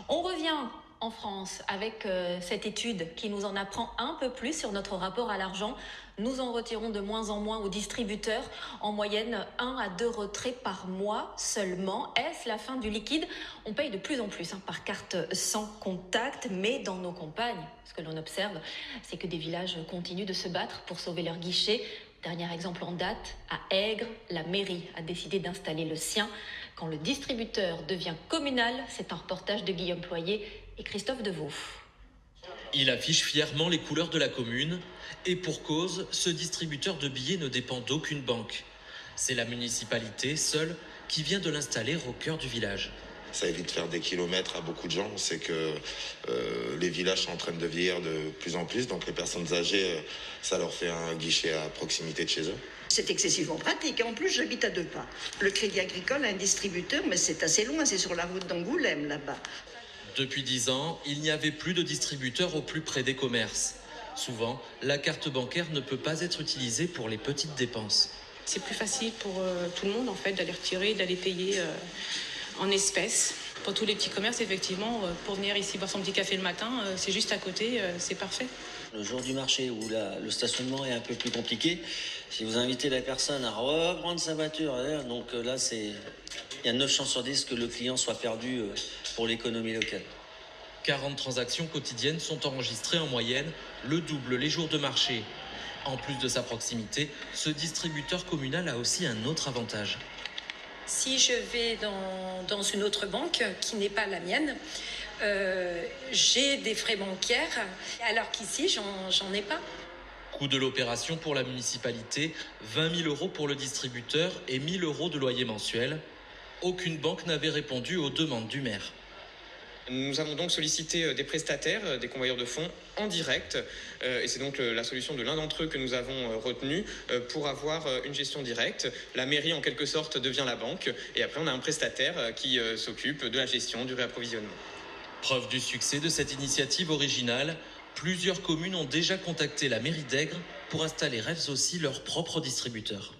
On revient en France avec cette étude qui nous en apprend un peu plus sur notre rapport à l'argent. Nous en retirons de moins en moins aux distributeurs, en moyenne 1 à 2 retraits par mois seulement. Est-ce la fin du liquide? On paye de plus en plus par carte sans contact, mais dans nos campagnes, ce que l'on observe, c'est que des villages continuent de se battre pour sauver leurs guichets. Dernier exemple en date, à Aigres, la mairie a décidé d'installer le sien. Quand le distributeur devient communal, c'est un reportage de Guillaume Ployer et Christophe Deveau. Il affiche fièrement les couleurs de la commune et pour cause, ce distributeur de billets ne dépend d'aucune banque. C'est la municipalité seule qui vient de l'installer au cœur du village. Ça évite de faire des kilomètres à beaucoup de gens. On sait que les villages sont en train de vieillir de plus en plus. Donc les personnes âgées, ça leur fait un guichet à proximité de chez eux. C'est excessivement pratique. En plus, j'habite à 2 pas. Le Crédit Agricole a un distributeur, mais c'est assez loin. C'est sur la route d'Angoulême, là-bas. Depuis 10 ans, il n'y avait plus de distributeur au plus près des commerces. Souvent, la carte bancaire ne peut pas être utilisée pour les petites dépenses. C'est plus facile pour tout le monde en fait d'aller retirer, d'aller payer en espèces. Pour tous les petits commerces, effectivement, pour venir ici boire son petit café le matin, c'est juste à côté, c'est parfait. Le jour du marché où le stationnement est un peu plus compliqué, si vous invitez la personne à reprendre sa voiture, donc là, il y a 9 chances sur 10 que le client soit perdu pour l'économie locale. 40 transactions quotidiennes sont enregistrées en moyenne, le double les jours de marché. En plus de sa proximité, ce distributeur communal a aussi un autre avantage. Si je vais dans une autre banque qui n'est pas la mienne, j'ai des frais bancaires, alors qu'ici, j'en ai pas. Coût de l'opération pour la municipalité, 20 000 € pour le distributeur et 1 000 € de loyer mensuel. Aucune banque n'avait répondu aux demandes du maire. Nous avons donc sollicité des prestataires, des convoyeurs de fonds en direct et c'est donc la solution de l'un d'entre eux que nous avons retenu pour avoir une gestion directe. La mairie en quelque sorte devient la banque et après on a un prestataire qui s'occupe de la gestion, du réapprovisionnement. Preuve du succès de cette initiative originale, plusieurs communes ont déjà contacté la mairie d'Aigres pour installer elles aussi leur propre distributeur.